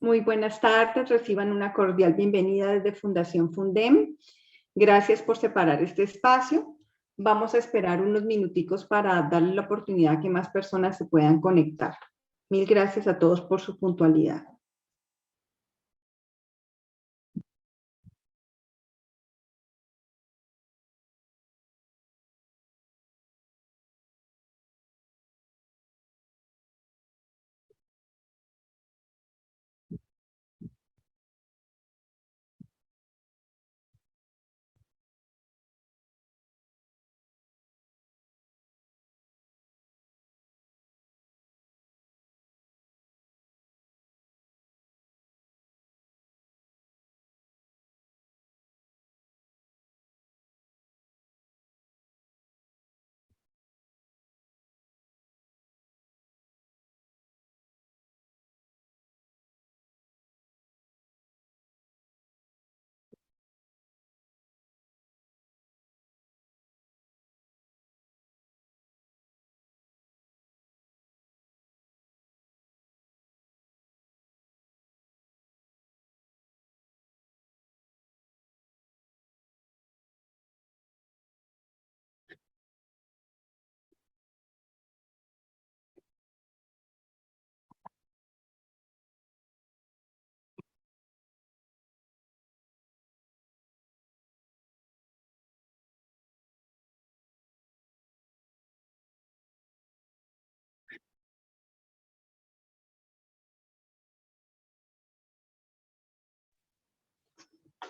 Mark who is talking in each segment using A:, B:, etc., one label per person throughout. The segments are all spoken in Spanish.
A: Muy buenas tardes, reciban una cordial bienvenida desde Fundación Fundem. Gracias por separar este espacio. Vamos a esperar unos minuticos para darle la oportunidad a que más personas se puedan conectar. Mil gracias a todos por su puntualidad.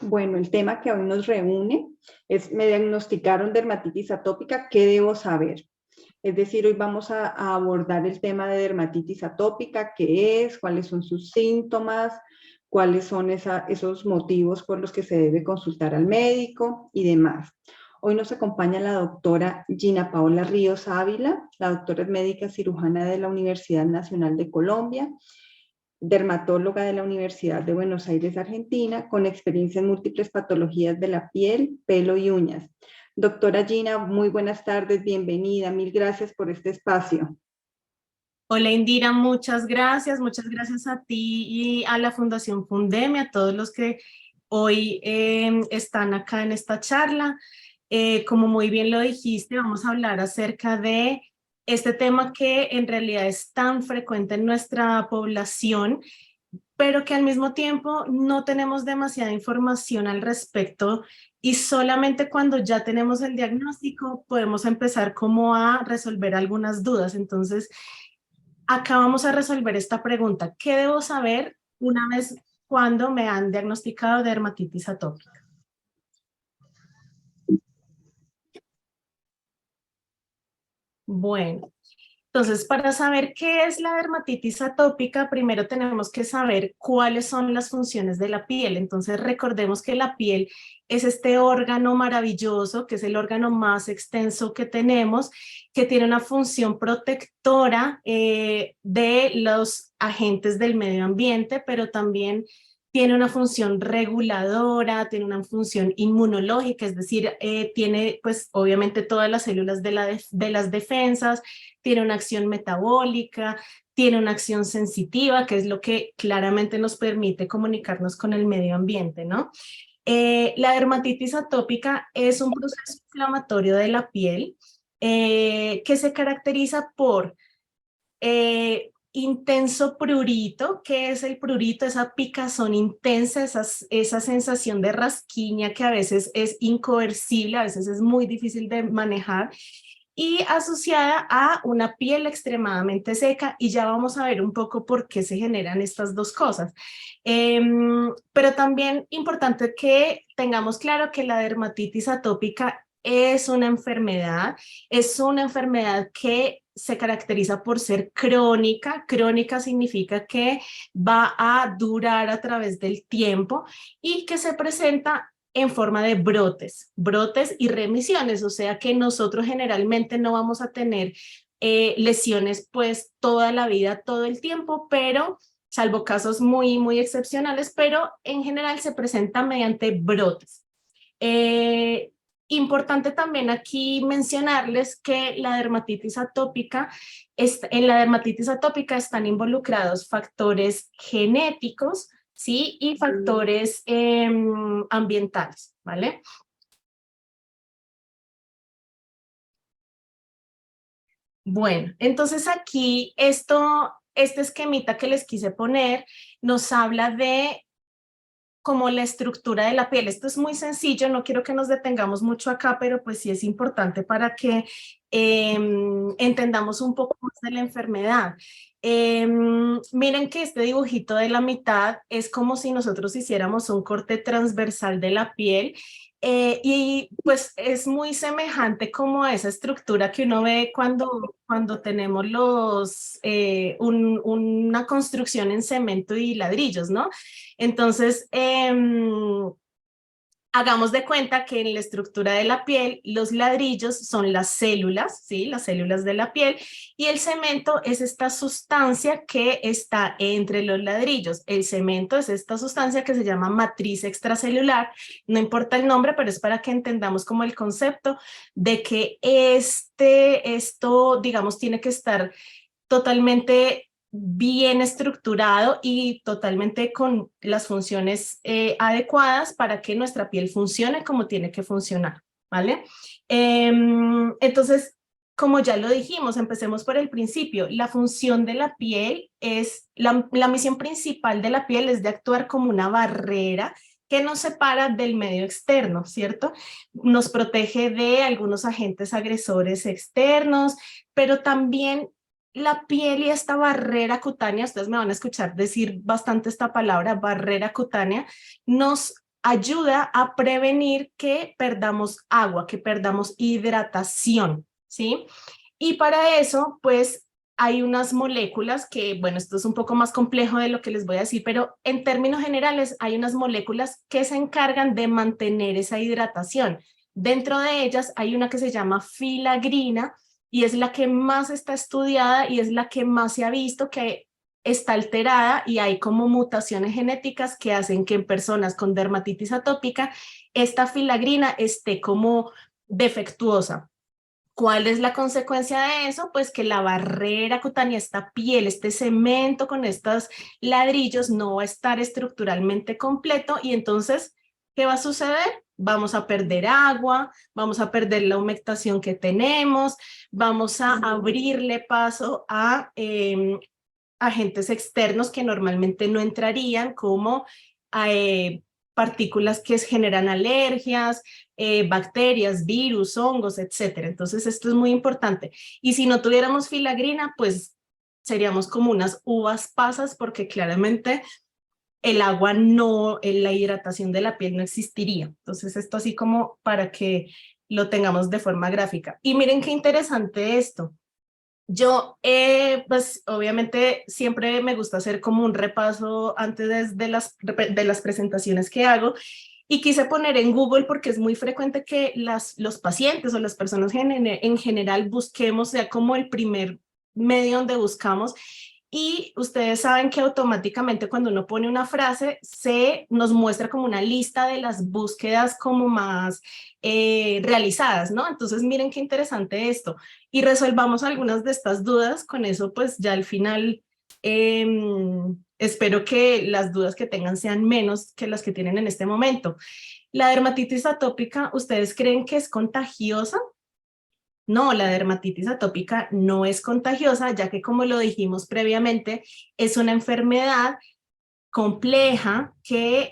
A: Bueno, el tema que hoy nos reúne es, me diagnosticaron dermatitis atópica, ¿qué debo saber? Es decir, hoy vamos a abordar el tema de dermatitis atópica, qué es, cuáles son sus síntomas, cuáles son esos motivos por los que se debe consultar al médico y demás. Hoy nos acompaña la doctora Gina Paola Ríos Ávila, la doctora es médica cirujana de la Universidad Nacional de Colombia, dermatóloga de la Universidad de Buenos Aires, Argentina, con experiencia en múltiples patologías de la piel, pelo y uñas. Doctora Gina, muy buenas tardes, bienvenida, mil gracias por este espacio.
B: Hola Indira, muchas gracias a ti y a la Fundación Fundem, a todos los que hoy están acá en esta charla. Como muy bien lo dijiste, vamos a hablar acerca de este tema que en realidad es tan frecuente en nuestra población, pero que al mismo tiempo no tenemos demasiada información al respecto y solamente cuando ya tenemos el diagnóstico podemos empezar como a resolver algunas dudas. Entonces, acá vamos a resolver esta pregunta. ¿Qué debo saber una vez cuando me han diagnosticado dermatitis atópica? Bueno, entonces para saber qué es la dermatitis atópica, primero tenemos que saber cuáles son las funciones de la piel. Entonces recordemos que la piel es este órgano maravilloso, que es el órgano más extenso que tenemos, que tiene una función protectora de los agentes del medio ambiente, pero también tiene una función reguladora, tiene una función inmunológica, es decir, tiene pues obviamente todas las células de las defensas, tiene una acción metabólica, tiene una acción sensitiva, que es lo que claramente nos permite comunicarnos con el medio ambiente, ¿no? La dermatitis atópica es un proceso inflamatorio de la piel que se caracteriza por intenso prurito. ¿Qué es el prurito? Esa picazón intensa, esa sensación de rasquiña que a veces es incoercible, a veces es muy difícil de manejar, y asociada a una piel extremadamente seca, y ya vamos a ver un poco por qué se generan estas dos cosas. Pero también importante que tengamos claro que la dermatitis atópica es una enfermedad que se caracteriza por ser crónica. Crónica significa que va a durar a través del tiempo y que se presenta en forma de brotes y remisiones, o sea que nosotros generalmente no vamos a tener lesiones pues toda la vida, todo el tiempo, pero salvo casos muy excepcionales, pero en general se presenta mediante brotes. Eh, Importante también aquí mencionarles que la dermatitis atópica, en la dermatitis atópica están involucrados factores genéticos, ¿sí? Y factores ambientales, ¿vale? Bueno, entonces aquí este esquemita que les quise poner nos habla de como la estructura de la piel. Esto es muy sencillo, no quiero que nos detengamos mucho acá, pero pues sí es importante para que entendamos un poco más de la enfermedad. Miren que este dibujito de la mitad es como si nosotros hiciéramos un corte transversal de la piel y pues es muy semejante como a esa estructura que uno ve cuando tenemos una construcción en cemento y ladrillos, ¿no? Entonces, hagamos de cuenta que en la estructura de la piel, los ladrillos son las células, ¿sí? Las células de la piel, y el cemento es esta sustancia que está entre los ladrillos. El cemento es esta sustancia que se llama matriz extracelular, no importa el nombre, pero es para que entendamos como el concepto de que esto, digamos, tiene que estar totalmente bien estructurado y totalmente con las funciones adecuadas para que nuestra piel funcione como tiene que funcionar, ¿vale? Entonces, como ya lo dijimos, empecemos por el principio. La función de la piel es, la misión principal de la piel es de actuar como una barrera que nos separa del medio externo, ¿cierto? Nos protege de algunos agentes agresores externos, pero también la piel y esta barrera cutánea, ustedes me van a escuchar decir bastante esta palabra, barrera cutánea, nos ayuda a prevenir que perdamos agua, que perdamos hidratación, ¿sí? Y para eso, pues, hay unas moléculas que, bueno, esto es un poco más complejo de lo que les voy a decir, pero en términos generales hay unas moléculas que se encargan de mantener esa hidratación. Dentro de ellas hay una que se llama filagrina, y es la que más está estudiada y es la que más se ha visto que está alterada y hay como mutaciones genéticas que hacen que en personas con dermatitis atópica esta filagrina esté como defectuosa. ¿Cuál es la consecuencia de eso? Pues que la barrera cutánea, esta piel, este cemento con estos ladrillos no va a estar estructuralmente completo y entonces, ¿qué va a suceder? Vamos a perder agua, vamos a perder la humectación que tenemos, vamos a abrirle paso a agentes externos que normalmente no entrarían, como partículas que generan alergias, bacterias, virus, hongos, etcétera. Entonces esto es muy importante. Y si no tuviéramos filagrina, pues seríamos como unas uvas pasas porque claramente el agua no, la hidratación de la piel no existiría. Entonces esto así como para que lo tengamos de forma gráfica. Y miren qué interesante esto. Yo, pues obviamente siempre me gusta hacer como un repaso antes de las presentaciones que hago y quise poner en Google porque es muy frecuente que los pacientes o las personas en general busquemos, sea como el primer medio donde buscamos. Y ustedes saben que automáticamente cuando uno pone una frase, se nos muestra como una lista de las búsquedas como más realizadas, ¿no? Entonces miren qué interesante esto. Y resolvamos algunas de estas dudas, con eso pues ya al final espero que las dudas que tengan sean menos que las que tienen en este momento. La dermatitis atópica, ¿ustedes creen que es contagiosa? No, la dermatitis atópica no es contagiosa, ya que como lo dijimos previamente, es una enfermedad compleja que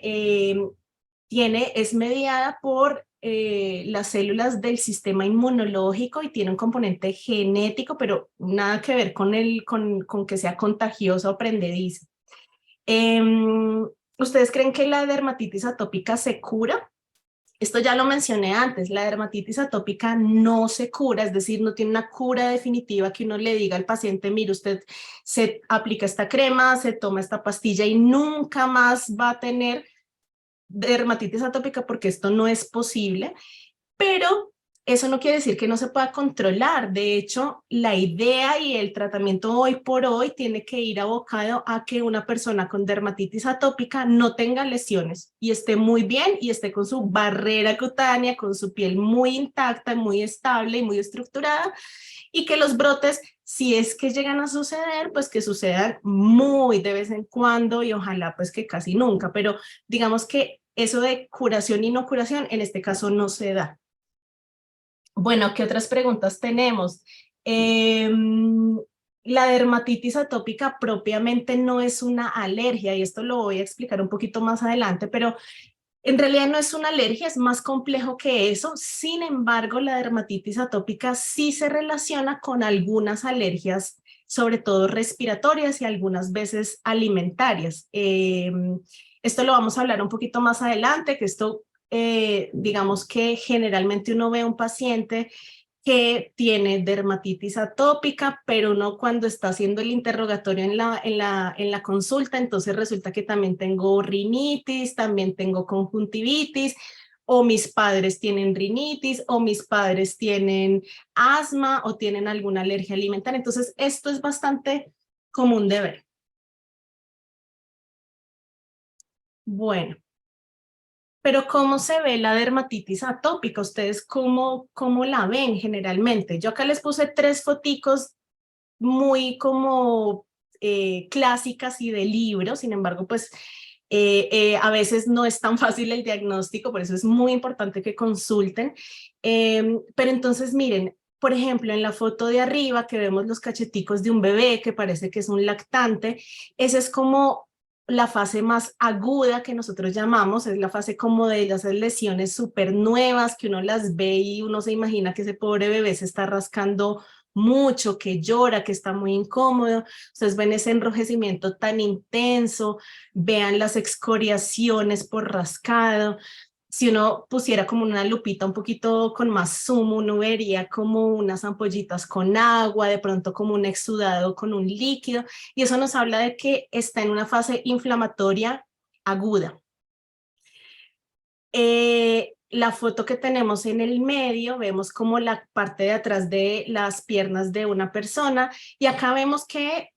B: es mediada por las células del sistema inmunológico y tiene un componente genético, pero nada que ver con que sea contagiosa o prendediza. ¿Ustedes creen que la dermatitis atópica se cura? Esto ya lo mencioné antes, la dermatitis atópica no se cura, es decir, no tiene una cura definitiva que uno le diga al paciente, mire, usted se aplica esta crema, se toma esta pastilla y nunca más va a tener dermatitis atópica porque esto no es posible, pero eso no quiere decir que no se pueda controlar. De hecho, la idea y el tratamiento hoy por hoy tiene que ir abocado a que una persona con dermatitis atópica no tenga lesiones y esté muy bien y esté con su barrera cutánea, con su piel muy intacta, muy estable y muy estructurada, y que los brotes, si es que llegan a suceder, pues que sucedan muy de vez en cuando y ojalá pues que casi nunca, pero digamos que eso de curación y no curación en este caso no se da. Bueno, ¿qué otras preguntas tenemos? La dermatitis atópica propiamente no es una alergia, y esto lo voy a explicar un poquito más adelante, pero en realidad no es una alergia, es más complejo que eso. Sin embargo, la dermatitis atópica sí se relaciona con algunas alergias, sobre todo respiratorias y algunas veces alimentarias. Esto lo vamos a hablar un poquito más adelante, que esto, digamos que generalmente uno ve a un paciente que tiene dermatitis atópica, pero no cuando está haciendo el interrogatorio en la consulta, entonces resulta que también tengo rinitis, también tengo conjuntivitis, o mis padres tienen rinitis, o mis padres tienen asma, o tienen alguna alergia alimentaria. Entonces, esto es bastante común de ver. Bueno, pero ¿cómo se ve la dermatitis atópica? ¿Ustedes cómo la ven generalmente? Yo acá les puse 3 foticos muy como clásicas y de libros, sin embargo, pues a veces no es tan fácil el diagnóstico, por eso es muy importante que consulten. Pero entonces miren, por ejemplo, en la foto de arriba que vemos los cacheticos de un bebé que parece que es un lactante, esa es como la fase más aguda que nosotros llamamos, es la fase como de las lesiones súper nuevas que uno las ve y uno se imagina que ese pobre bebé se está rascando mucho, que llora, que está muy incómodo. Ustedes ven ese enrojecimiento tan intenso, vean las excoriaciones por rascado. Si uno pusiera como una lupita un poquito con más zoom, uno vería como unas ampollitas con agua, de pronto como un exudado con un líquido, y eso nos habla de que está en una fase inflamatoria aguda. La foto que tenemos en el medio, vemos como la parte de atrás de las piernas de una persona, y acá vemos que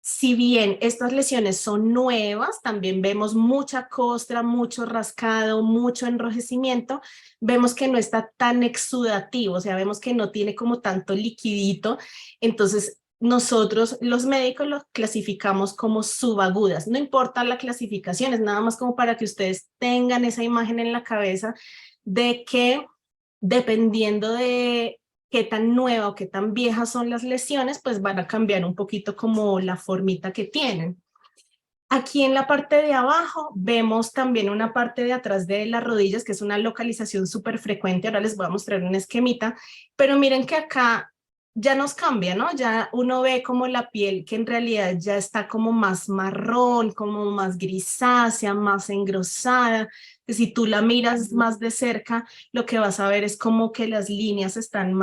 B: si bien estas lesiones son nuevas, también vemos mucha costra, mucho rascado, mucho enrojecimiento, vemos que no está tan exudativo, o sea, vemos que no tiene como tanto liquidito, entonces nosotros los médicos los clasificamos como subagudas, no importa la clasificación, es nada más como para que ustedes tengan esa imagen en la cabeza de que dependiendo de qué tan nueva o qué tan viejas son las lesiones, pues van a cambiar un poquito como la formita que tienen. Aquí en la parte de abajo vemos también una parte de atrás de las rodillas, que es una localización súper frecuente. Ahora les voy a mostrar un esquemita, pero miren que acá ya nos cambia, ¿no? Ya uno ve como la piel que en realidad ya está como más marrón, como más grisácea, más engrosada. Si tú la miras más de cerca, lo que vas a ver es como que las líneas están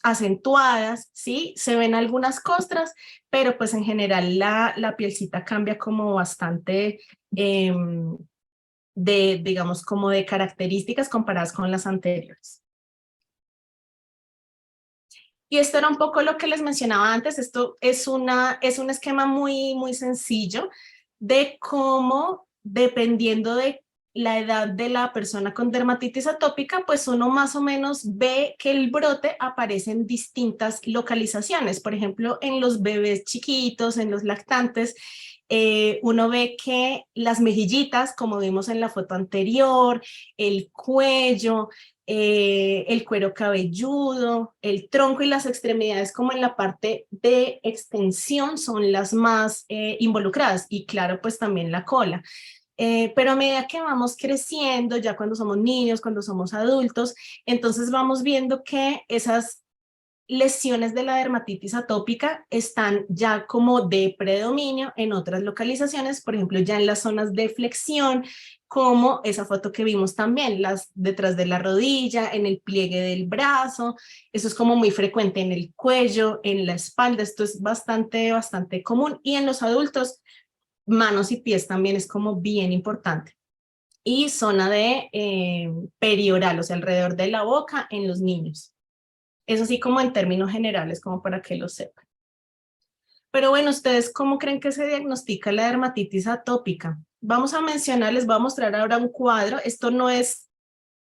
B: acentuadas, ¿sí? Se ven algunas costras, pero pues en general la pielcita cambia como bastante digamos, como de características comparadas con las anteriores. Y esto era un poco lo que les mencionaba antes. Esto es un esquema muy sencillo de cómo, dependiendo de la edad de la persona con dermatitis atópica, pues uno más o menos ve que el brote aparece en distintas localizaciones. Por ejemplo, en los bebés chiquitos, en los lactantes, uno ve que las mejillitas, como vimos en la foto anterior, el cuello, el cuero cabelludo, el tronco y las extremidades como en la parte de extensión son las más involucradas, y claro, pues también la cola. Pero a medida que vamos creciendo, ya cuando somos niños, cuando somos adultos, entonces vamos viendo que esas lesiones de la dermatitis atópica están ya como de predominio en otras localizaciones, por ejemplo, ya en las zonas de flexión, como esa foto que vimos también, las detrás de la rodilla, en el pliegue del brazo. Eso es como muy frecuente en el cuello, en la espalda. Esto es bastante común, y en los adultos, manos y pies también es como bien importante. y zona de perioral, o sea, alrededor de la boca en los niños. Eso sí como en términos generales, como para que lo sepan. Pero bueno, ¿ustedes cómo creen que se diagnostica la dermatitis atópica? Vamos a mencionar, les voy a mostrar ahora un cuadro. Esto no es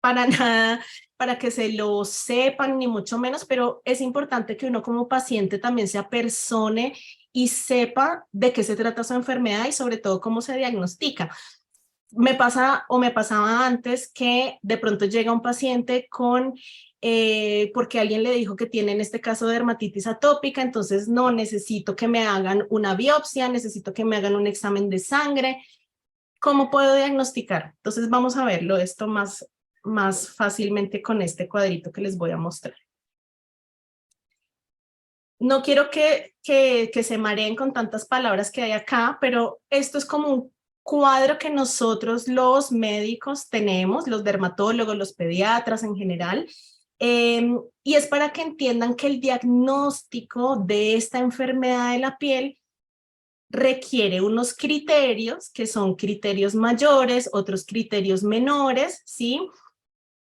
B: para nada para que se lo sepan, ni mucho menos, pero es importante que uno como paciente también se apersone y sepa de qué se trata su enfermedad y sobre todo cómo se diagnostica. Me pasa o me pasaba antes que de pronto llega un paciente con, porque alguien le dijo que tiene en este caso dermatitis atópica, entonces no, necesito que me hagan una biopsia, necesito que me hagan un examen de sangre. ¿Cómo puedo diagnosticar? Entonces vamos a verlo esto más fácilmente con este cuadrito que les voy a mostrar. No quiero que se mareen con tantas palabras que hay acá, pero esto es como un cuadro que nosotros los médicos tenemos, los dermatólogos, los pediatras en general, y es para que entiendan que el diagnóstico de esta enfermedad de la piel requiere unos criterios que son criterios mayores, otros criterios menores, ¿sí?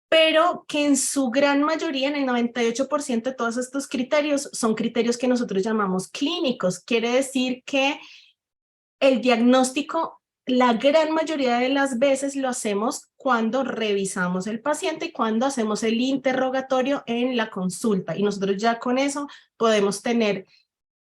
B: Pero que en su gran mayoría, en el 98% de todos estos criterios, son criterios que nosotros llamamos clínicos. Quiere decir que el diagnóstico, la gran mayoría de las veces lo hacemos cuando revisamos el paciente y cuando hacemos el interrogatorio en la consulta. Y nosotros ya con eso podemos tener,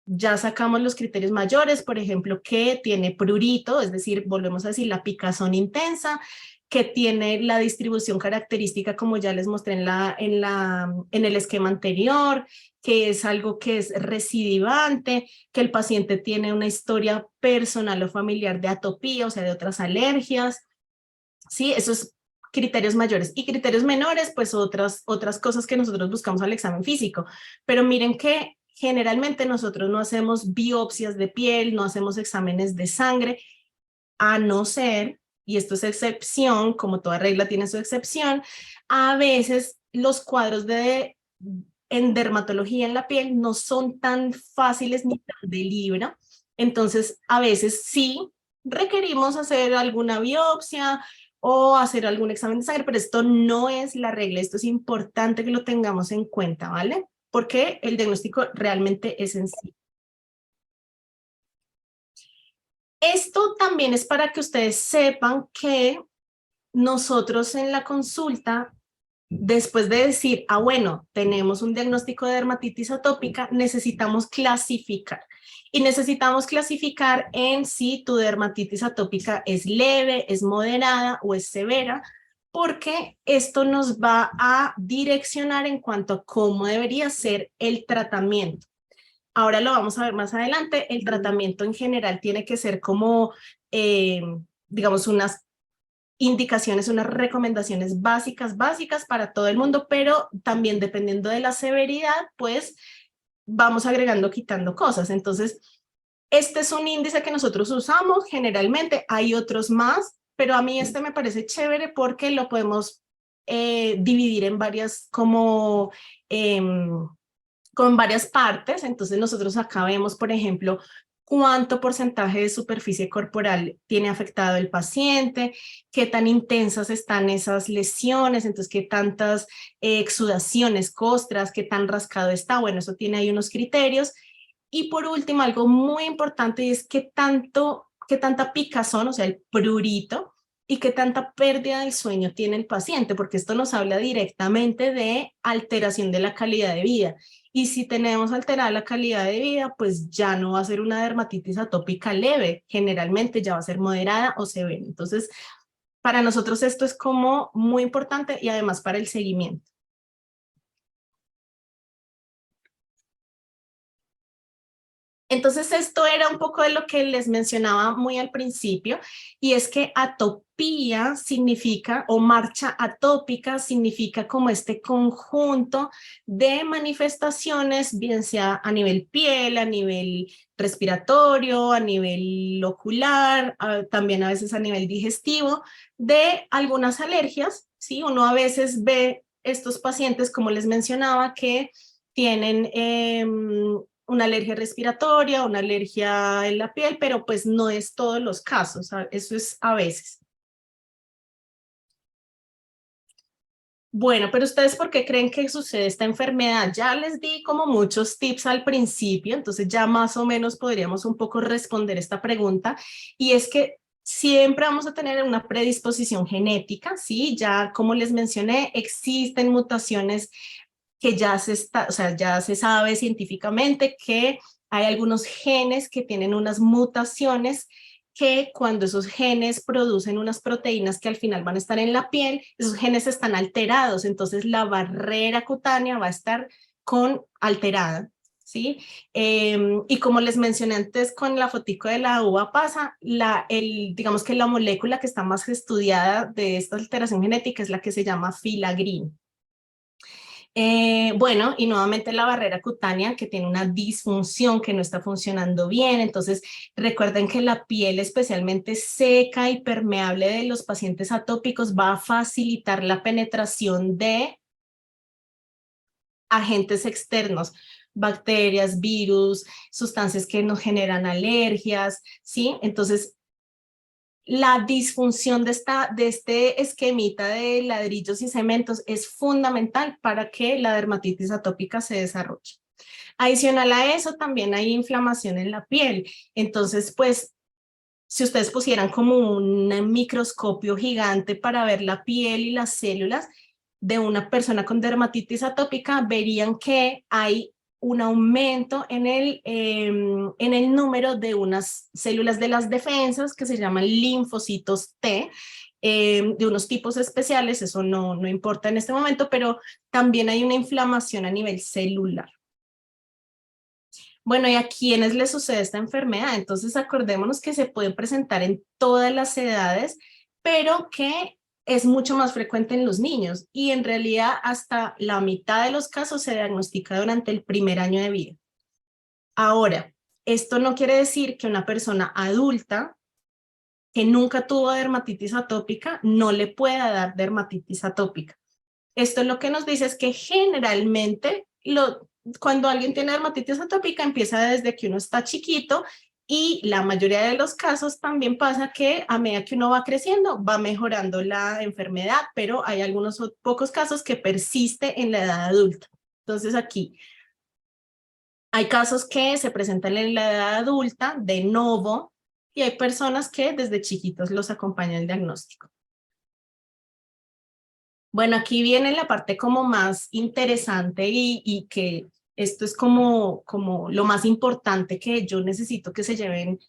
B: ya sacamos los criterios mayores, por ejemplo, que tiene prurito, es decir, volvemos a decir la picazón intensa, que tiene la distribución característica como ya les mostré en el esquema anterior, que es algo que es recidivante, que el paciente tiene una historia personal o familiar de atopía, o sea, de otras alergias, ¿sí? Esos criterios mayores. Y criterios menores, pues otras cosas que nosotros buscamos al examen físico. Pero miren que generalmente nosotros no hacemos biopsias de piel, no hacemos exámenes de sangre, a no ser, y esto es excepción, como toda regla tiene su excepción, a veces los cuadros en dermatología en la piel no son tan fáciles ni tan de libro, entonces a veces sí requerimos hacer alguna biopsia o hacer algún examen de sangre, pero esto no es la regla, esto es importante que lo tengamos en cuenta, ¿vale? Porque el diagnóstico realmente es sencillo. Esto también es para que ustedes sepan que nosotros en la consulta, después de decir, ah, bueno, tenemos un diagnóstico de dermatitis atópica, necesitamos clasificar. Y necesitamos clasificar en si tu dermatitis atópica es leve, es moderada o es severa, porque esto nos va a direccionar en cuanto a cómo debería ser el tratamiento. Ahora lo vamos a ver más adelante. El tratamiento en general tiene que ser como, digamos, unas indicaciones, unas recomendaciones básicas para todo el mundo, pero también dependiendo de la severidad, pues vamos agregando, quitando cosas. Entonces, este es un índice que nosotros usamos generalmente, hay otros más, pero a mí este me parece chévere porque lo podemos dividir en varias como... con varias partes, entonces nosotros acá vemos, por ejemplo, cuánto porcentaje de superficie corporal tiene afectado el paciente, qué tan intensas están esas lesiones, entonces qué tantas exudaciones, costras, qué tan rascado está, bueno, eso tiene ahí unos criterios. Y por último, algo muy importante es qué tanta picazón, o sea, el prurito, y qué tanta pérdida del sueño tiene el paciente, porque esto nos habla directamente de alteración de la calidad de vida. Y si tenemos alterada la calidad de vida, pues ya no va a ser una dermatitis atópica leve, generalmente ya va a ser moderada o severa. Entonces, para nosotros esto es como muy importante y además para el seguimiento. Entonces esto era un poco de lo que les mencionaba muy al principio, y es que atopía significa, o marcha atópica significa como este conjunto de manifestaciones, bien sea a nivel piel, a nivel respiratorio, a nivel ocular, también a veces a nivel digestivo, de algunas alergias, ¿sí? Uno a veces ve estos pacientes, como les mencionaba, que tienen una alergia respiratoria, una alergia en la piel, pero pues no es todos los casos, eso es a veces. Bueno, pero ¿ustedes por qué creen que sucede esta enfermedad? Ya les di como muchos tips al principio, entonces ya más o menos podríamos un poco responder esta pregunta, y es que siempre vamos a tener una predisposición genética, ¿sí? Ya como les mencioné, existen mutaciones que o sea, ya se sabe científicamente que hay algunos genes que tienen unas mutaciones que cuando esos genes producen unas proteínas que al final van a estar en la piel, esos genes están alterados, entonces la barrera cutánea va a estar alterada, ¿sí? Y como les mencioné antes con la fotico de la uva pasa, digamos que la molécula que está más estudiada de esta alteración genética es la que se llama filagrina. Bueno, y nuevamente la barrera cutánea que tiene una disfunción que no está funcionando bien. Entonces, recuerden que la piel especialmente seca y permeable de los pacientes atópicos va a facilitar la penetración de agentes externos, bacterias, virus, sustancias que nos generan alergias, ¿sí? Entonces, la disfunción de este esquemita de ladrillos y cementos es fundamental para que la dermatitis atópica se desarrolle. Adicional a eso, también hay inflamación en la piel. Entonces, pues, si ustedes pusieran como un microscopio gigante para ver la piel y las células de una persona con dermatitis atópica, verían que hay un aumento en el número de unas células de las defensas que se llaman linfocitos T, de unos tipos especiales, eso no importa en este momento, pero también hay una inflamación a nivel celular. Bueno, ¿y a quiénes les sucede esta enfermedad? Entonces acordémonos que se puede presentar en todas las edades, pero que es mucho más frecuente en los niños y en realidad hasta la mitad de los casos se diagnostica durante el primer año de vida. Ahora, esto no quiere decir que una persona adulta que nunca tuvo dermatitis atópica no le pueda dar dermatitis atópica. Esto lo que nos dice es que generalmente cuando alguien tiene dermatitis atópica empieza desde que uno está chiquito y la mayoría de los casos también pasa que a medida que uno va creciendo va mejorando la enfermedad, pero hay algunos pocos casos que persiste en la edad adulta. Entonces aquí hay casos que se presentan en la edad adulta de novo y hay personas que desde chiquitos los acompaña el diagnóstico. Bueno, aquí viene la parte como más interesante y que esto es como lo más importante que yo necesito que se lleven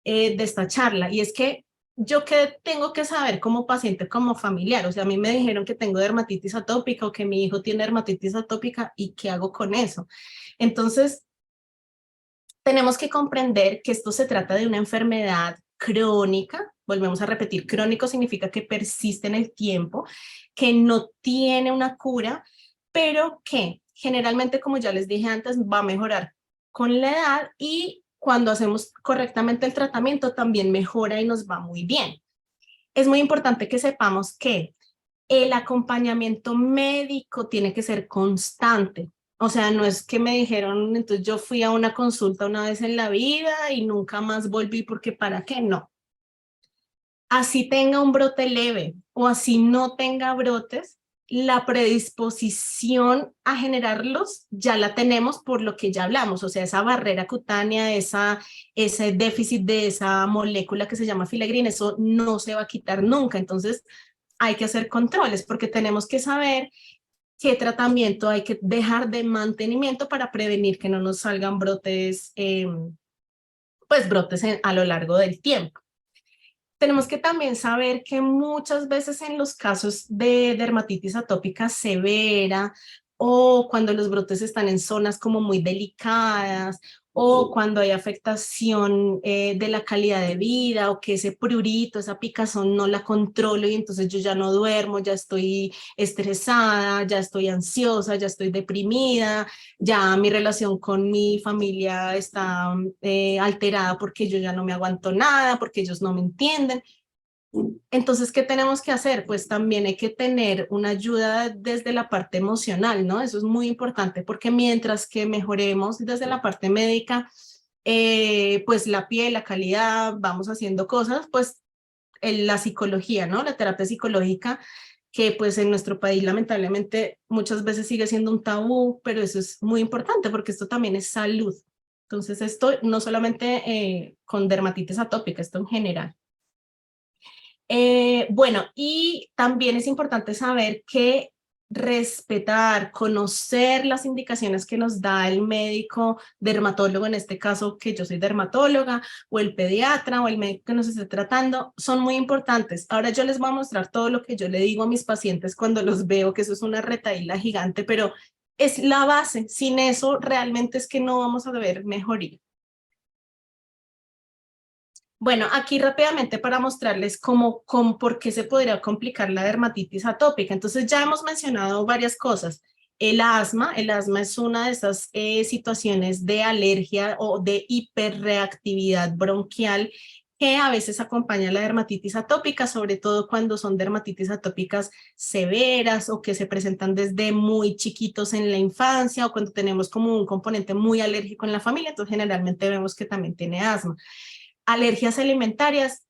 B: de esta charla. Y es que yo que tengo que saber como paciente, como familiar, o sea, a mí me dijeron que tengo dermatitis atópica o que mi hijo tiene dermatitis atópica y ¿qué hago con eso? Entonces, tenemos que comprender que esto se trata de una enfermedad crónica. Volvemos a repetir, crónico significa que persiste en el tiempo, que no tiene una cura, pero que generalmente, como ya les dije antes, va a mejorar con la edad y cuando hacemos correctamente el tratamiento también mejora y nos va muy bien. Es muy importante que sepamos que el acompañamiento médico tiene que ser constante. O sea, no es que me dijeron, entonces yo fui a una consulta una vez en la vida y nunca más volví porque ¿para qué? No. Así tenga un brote leve o así no tenga brotes, la predisposición a generarlos ya la tenemos por lo que ya hablamos, o sea, esa barrera cutánea, ese déficit de esa molécula que se llama filagrina, eso no se va a quitar nunca. Entonces, hay que hacer controles porque tenemos que saber qué tratamiento hay que dejar de mantenimiento para prevenir que no nos salgan brotes, pues brotes a lo largo del tiempo. Tenemos que también saber que muchas veces en los casos de dermatitis atópica severa o cuando los brotes están en zonas como muy delicadas o cuando hay afectación de la calidad de vida o que ese prurito, esa picazón no la controlo y entonces yo ya no duermo, ya estoy estresada, ya estoy ansiosa, ya estoy deprimida, ya mi relación con mi familia está alterada porque yo ya no me aguanto nada, porque ellos no me entienden. Entonces, ¿qué tenemos que hacer? Pues también hay que tener una ayuda desde la parte emocional, ¿no? Eso es muy importante porque mientras que mejoremos desde la parte médica, pues la piel, la calidad, vamos haciendo cosas, pues la psicología, ¿no? La terapia psicológica que pues en nuestro país lamentablemente muchas veces sigue siendo un tabú, pero eso es muy importante porque esto también es salud. Entonces esto no solamente con dermatitis atópica, esto en general. Bueno, y también es importante saber que respetar, conocer las indicaciones que nos da el médico dermatólogo, en este caso que yo soy dermatóloga, o el pediatra, o el médico que nos esté tratando, son muy importantes. Ahora yo les voy a mostrar todo lo que yo le digo a mis pacientes cuando los veo, que eso es una retahíla gigante, pero es la base. Sin eso realmente es que no vamos a ver mejoría. Bueno, aquí rápidamente para mostrarles por qué se podría complicar la dermatitis atópica. Entonces ya hemos mencionado varias cosas. El asma es una de esas situaciones de alergia o de hiperreactividad bronquial que a veces acompaña la dermatitis atópica, sobre todo cuando son dermatitis atópicas severas o que se presentan desde muy chiquitos en la infancia o cuando tenemos como un componente muy alérgico en la familia, entonces generalmente vemos que también tiene asma. Alergias alimentarias,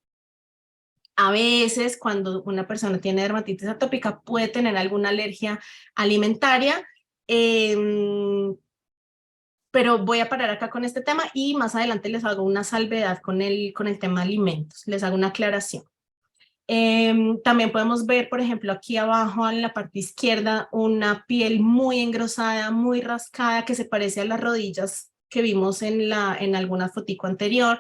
B: a veces cuando una persona tiene dermatitis atópica puede tener alguna alergia alimentaria, pero voy a parar acá con este tema y más adelante les hago una salvedad con el tema alimentos, les hago una aclaración. También podemos ver, por ejemplo, aquí abajo en la parte izquierda, una piel muy engrosada, muy rascada, que se parece a las rodillas que vimos en alguna fotico anterior.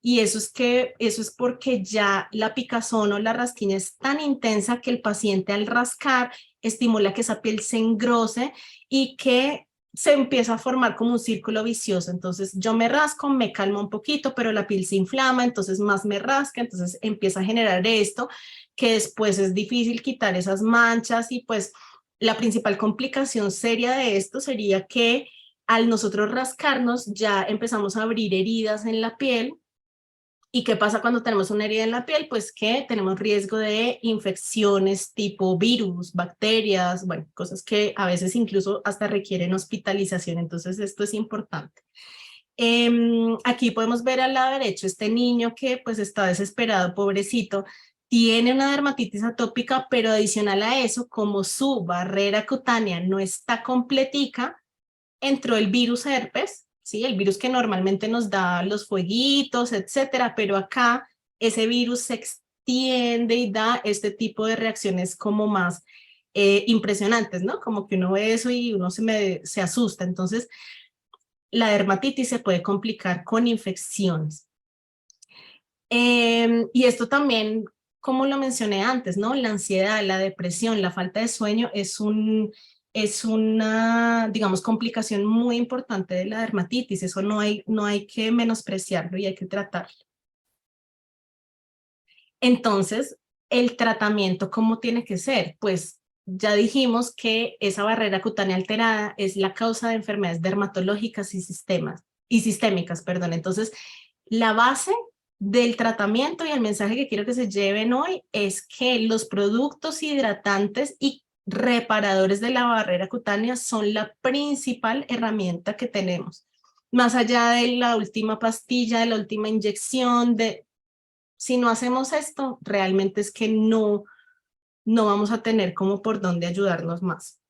B: Y eso es porque ya la picazón o la rasquiña es tan intensa que el paciente al rascar estimula que esa piel se engrose y que se empieza a formar como un círculo vicioso. Entonces yo me rasco, me calma un poquito, pero la piel se inflama, entonces más me rasca, entonces empieza a generar esto, que después es difícil quitar esas manchas y pues la principal complicación seria de esto sería que al nosotros rascarnos ya empezamos a abrir heridas en la piel. ¿Y qué pasa cuando tenemos una herida en la piel? Pues que tenemos riesgo de infecciones tipo virus, bacterias, bueno, cosas que a veces incluso hasta requieren hospitalización. Entonces esto es importante. Aquí podemos ver al lado derecho este niño que pues está desesperado, pobrecito, tiene una dermatitis atópica, pero adicional a eso, como su barrera cutánea no está completica, entró el virus herpes, ¿sí? El virus que normalmente nos da los fueguitos, etcétera, pero acá ese virus se extiende y da este tipo de reacciones como más impresionantes, ¿no? Como que uno ve eso y uno se asusta. Entonces, la dermatitis se puede complicar con infecciones. Y esto también, como lo mencioné antes, ¿no? La ansiedad, la depresión, la falta de sueño es una, digamos, complicación muy importante de la dermatitis. Eso no hay que menospreciarlo y hay que tratarlo. Entonces, el tratamiento, ¿cómo tiene que ser? Pues ya dijimos que esa barrera cutánea alterada es la causa de enfermedades dermatológicas y sistémicas, perdón. Entonces, la base del tratamiento y el mensaje que quiero que se lleven hoy es que los productos hidratantes y reparadores de la barrera cutánea son la principal herramienta que tenemos. Más allá de la última pastilla, de la última inyección, si no hacemos esto, realmente es que no vamos a tener como por dónde ayudarnos más.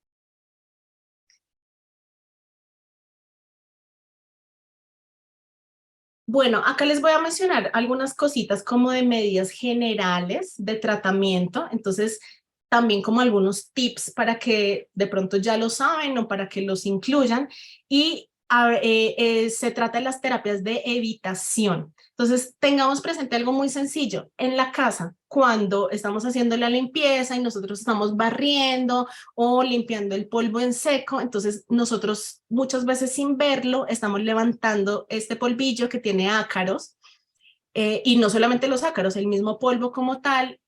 B: Bueno, acá les voy a mencionar algunas cositas como de medidas generales de tratamiento, entonces también como algunos tips para que de pronto ya lo saben o para que los incluyan y se trata de las terapias de evitación. Entonces tengamos presente algo muy sencillo en la casa, cuando estamos haciendo la limpieza y nosotros estamos barriendo o limpiando el polvo en seco, entonces nosotros muchas veces sin verlo estamos levantando este polvillo que tiene ácaros y no solamente los ácaros, el mismo polvo como tal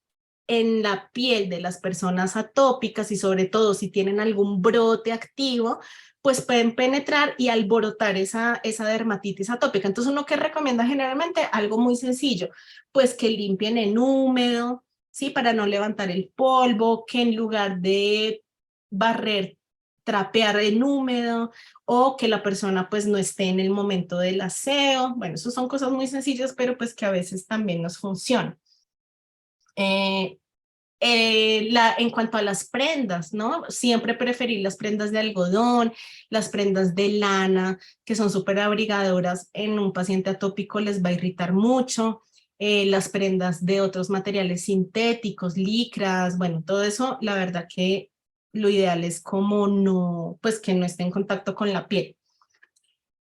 B: en la piel de las personas atópicas y sobre todo si tienen algún brote activo, pues pueden penetrar y alborotar esa dermatitis atópica. Entonces, ¿uno qué recomienda generalmente? Algo muy sencillo, pues que limpien en húmedo, ¿sí? Para no levantar el polvo, que en lugar de barrer, trapear en húmedo o que la persona pues no esté en el momento del aseo. Bueno, eso son cosas muy sencillas, pero pues que a veces también nos funcionan. En cuanto a las prendas, ¿no? Siempre preferir las prendas de algodón, las prendas de lana, que son súper abrigadoras. En un paciente atópico les va a irritar mucho. Las prendas de otros materiales sintéticos, licras, bueno, todo eso, la verdad que lo ideal es como no, pues que no esté en contacto con la piel.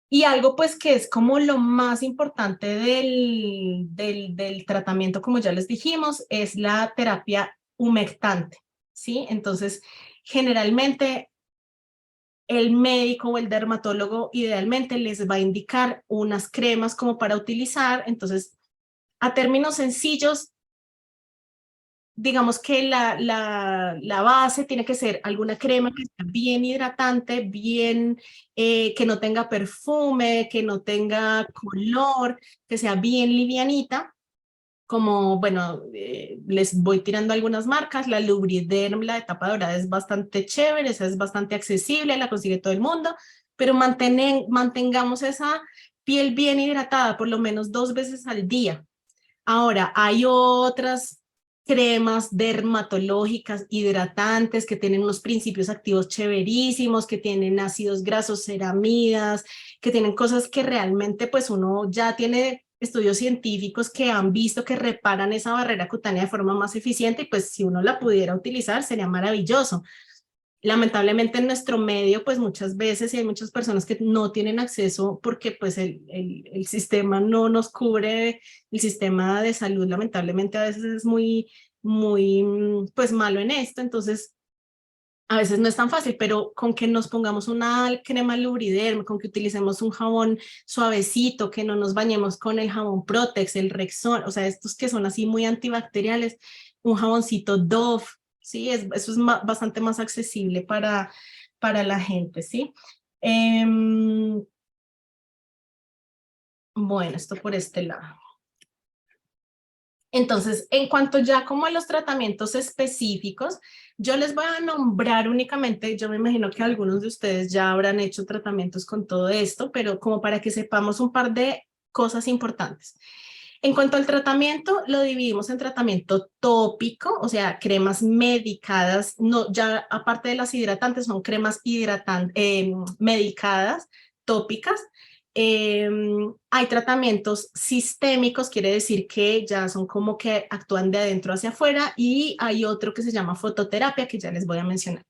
B: Y algo pues que es como lo más importante del tratamiento, como ya les dijimos, es la terapia humectante, ¿sí? Entonces, generalmente el médico o el dermatólogo idealmente les va a indicar unas cremas como para utilizar. Entonces, a términos sencillos, digamos que la base tiene que ser alguna crema que sea bien hidratante, bien, que no tenga perfume, que no tenga color, que sea bien livianita. Como, bueno, les voy tirando algunas marcas. La Lubriderm, la de tapa dorada, es bastante chévere, esa es bastante accesible, la consigue todo el mundo, pero mantengamos esa piel bien hidratada por lo menos 2 veces al día. Ahora, hay otras cremas dermatológicas hidratantes que tienen unos principios activos chéverísimos, que tienen ácidos grasos, ceramidas, que tienen cosas que realmente pues uno ya tiene estudios científicos que han visto que reparan esa barrera cutánea de forma más eficiente, y pues si uno la pudiera utilizar sería maravilloso. Lamentablemente en nuestro medio, pues muchas veces hay muchas personas que no tienen acceso porque pues el sistema no nos cubre. El sistema de salud lamentablemente a veces es muy pues malo en esto. Entonces a veces no es tan fácil, pero con que nos pongamos una crema Lubriderm, con que utilicemos un jabón suavecito, que no nos bañemos con el jabón Protex, el Rexona, o sea, estos que son así muy antibacteriales, un jaboncito Dove, ¿sí? Eso es bastante más accesible para la gente, ¿sí? Bueno, esto por este lado. Entonces, en cuanto ya como a los tratamientos específicos, yo les voy a nombrar únicamente, yo me imagino que algunos de ustedes ya habrán hecho tratamientos con todo esto, pero como para que sepamos un par de cosas importantes. En cuanto al tratamiento, lo dividimos en tratamiento tópico, o sea, cremas medicadas, no, ya aparte de las hidratantes, son cremas medicadas, tópicas. Hay tratamientos sistémicos, quiere decir que ya son como que actúan de adentro hacia afuera, y hay otro que se llama fototerapia, que ya les voy a mencionar.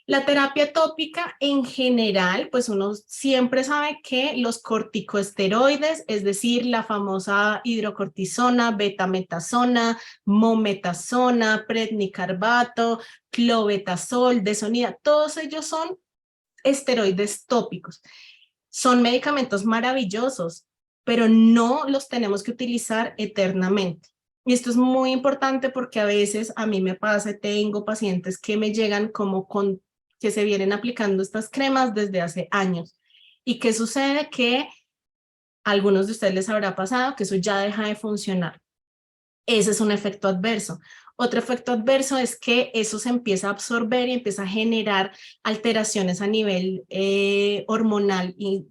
B: La terapia tópica en general, pues uno siempre sabe que los corticosteroides, es decir, la famosa hidrocortisona, betametasona, mometasona, prednicarbato, clobetasol, desonida, todos ellos son esteroides tópicos. Son medicamentos maravillosos, pero no los tenemos que utilizar eternamente. Y esto es muy importante porque a veces a mí me pasa, tengo pacientes que me llegan como con que se vienen aplicando estas cremas desde hace años. ¿Y qué sucede? Que a algunos de ustedes les habrá pasado que eso ya deja de funcionar. Ese es un efecto adverso. Otro efecto adverso es que eso se empieza a absorber y empieza a generar alteraciones a nivel hormonal, y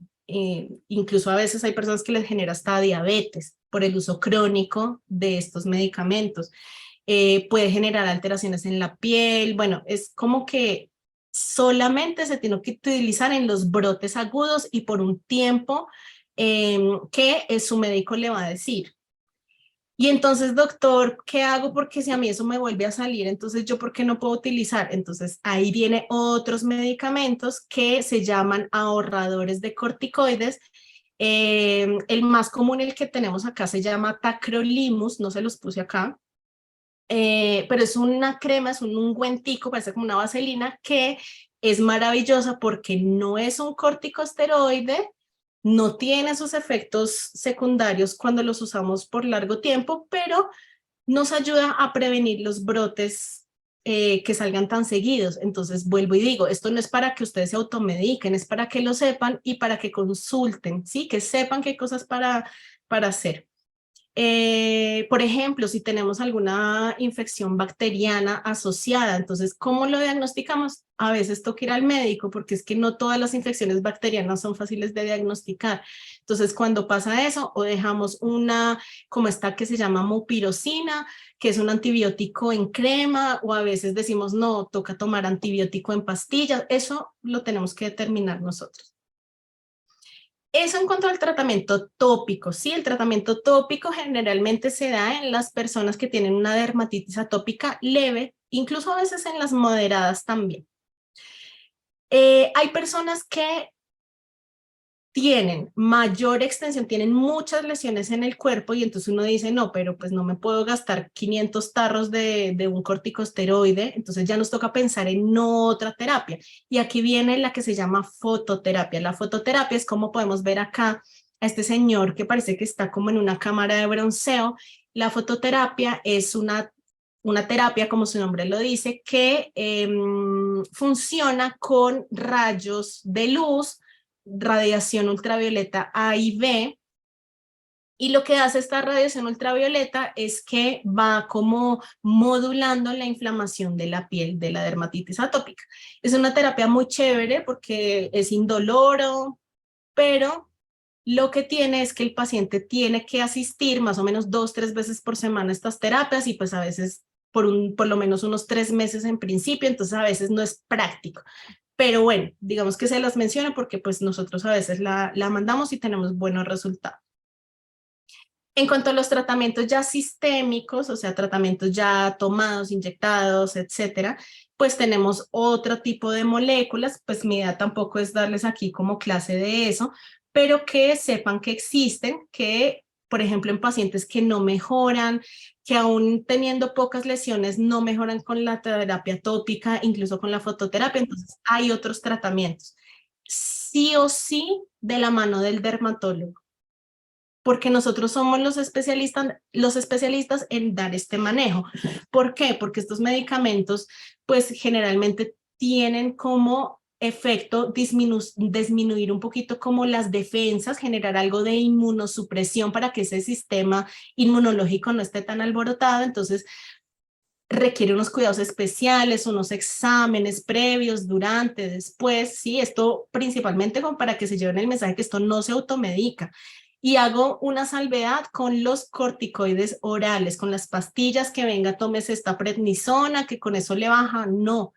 B: incluso a veces hay personas que les genera hasta diabetes por el uso crónico de estos medicamentos. Puede generar alteraciones en la piel. Bueno, es como que solamente se tiene que utilizar en los brotes agudos y por un tiempo que su médico le va a decir. Y entonces, doctor, ¿qué hago? Porque si a mí eso me vuelve a salir, entonces yo, ¿por qué no puedo utilizar? Entonces ahí vienen otros medicamentos que se llaman ahorradores de corticoides. El más común, el que tenemos acá, se llama tacrolimus, no se los puse acá, pero es una crema, es un ungüentico, parece como una vaselina, que es maravillosa porque no es un corticosteroide, no tiene esos efectos secundarios cuando los usamos por largo tiempo, pero nos ayuda a prevenir los brotes que salgan tan seguidos. Entonces vuelvo y digo, esto no es para que ustedes se automediquen, es para que lo sepan y para que consulten, ¿sí? Que sepan qué cosas para hacer. Por ejemplo, si tenemos alguna infección bacteriana asociada, entonces, ¿cómo lo diagnosticamos? A veces toca ir al médico porque es que no todas las infecciones bacterianas son fáciles de diagnosticar. Entonces, cuando pasa eso, o dejamos una, como esta que se llama mupirocina, que es un antibiótico en crema, o a veces decimos, no, toca tomar antibiótico en pastillas. Eso lo tenemos que determinar nosotros. Eso en cuanto al tratamiento tópico, ¿sí? El tratamiento tópico generalmente se da en las personas que tienen una dermatitis atópica leve, incluso a veces en las moderadas también. Hay personas que tienen mayor extensión, tienen muchas lesiones en el cuerpo y entonces uno dice, no, pero pues no me puedo gastar 500 tarros de un corticosteroide, entonces ya nos toca pensar en otra terapia. Y aquí viene la que se llama fototerapia. La fototerapia es como podemos ver acá a este señor que parece que está como en una cámara de bronceo. La fototerapia es una terapia, como su nombre lo dice, que funciona con rayos de luz, radiación ultravioleta A y B, y lo que hace esta radiación ultravioleta es que va como modulando la inflamación de la piel de la dermatitis atópica. Es una terapia muy chévere porque es indoloro, pero lo que tiene es que el paciente tiene que asistir más o menos 2-3 veces por semana a estas terapias y pues a veces por lo menos unos 3 meses en principio, entonces a veces no es práctico. Pero bueno, digamos que se las menciono porque pues nosotros a veces la mandamos y tenemos buenos resultados. En cuanto a los tratamientos ya sistémicos, o sea, tratamientos ya tomados, inyectados, etcétera, pues tenemos otro tipo de moléculas, pues mi idea tampoco es darles aquí como clase de eso, pero que sepan que existen, que por ejemplo en pacientes que no mejoran, que aún teniendo pocas lesiones no mejoran con la terapia tópica, incluso con la fototerapia, entonces hay otros tratamientos. Sí o sí de la mano del dermatólogo, porque nosotros somos los especialistas en dar este manejo. ¿Por qué? Porque estos medicamentos pues generalmente tienen como efecto disminuir un poquito como las defensas, generar algo de inmunosupresión para que ese sistema inmunológico no esté tan alborotado, entonces requiere unos cuidados especiales, unos exámenes previos, durante, después, sí, esto principalmente como para que se lleven el mensaje que esto no se automedica. Y hago una salvedad con los corticoides orales, con las pastillas que venga, tomes esta prednisona, que con eso le baja, no.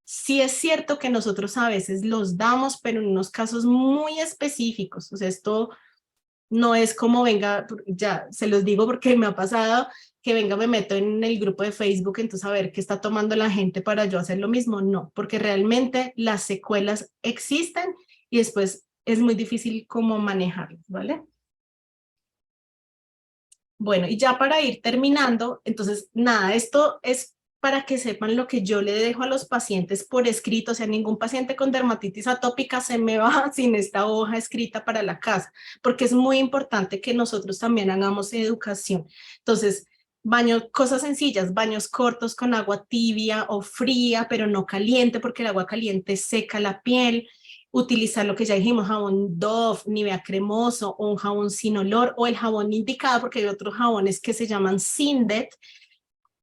B: Sí es cierto que nosotros a veces los damos, pero en unos casos muy específicos, o sea, esto no es como venga, ya se los digo porque me ha pasado que venga, me meto en el grupo de Facebook, entonces a ver qué está tomando la gente para yo hacer lo mismo. No, porque realmente las secuelas existen y después es muy difícil como manejarlas, ¿vale? Bueno, y ya para ir terminando, entonces nada, esto es para que sepan lo que yo le dejo a los pacientes por escrito, o sea, ningún paciente con dermatitis atópica se me va sin esta hoja escrita para la casa, porque es muy importante que nosotros también hagamos educación. Entonces, cosas sencillas, baños cortos con agua tibia o fría, pero no caliente, porque el agua caliente seca la piel. Utilizar lo que ya dijimos, jabón Dove, Nivea cremoso o un jabón sin olor o el jabón indicado, porque hay otros jabones que se llaman Sindet,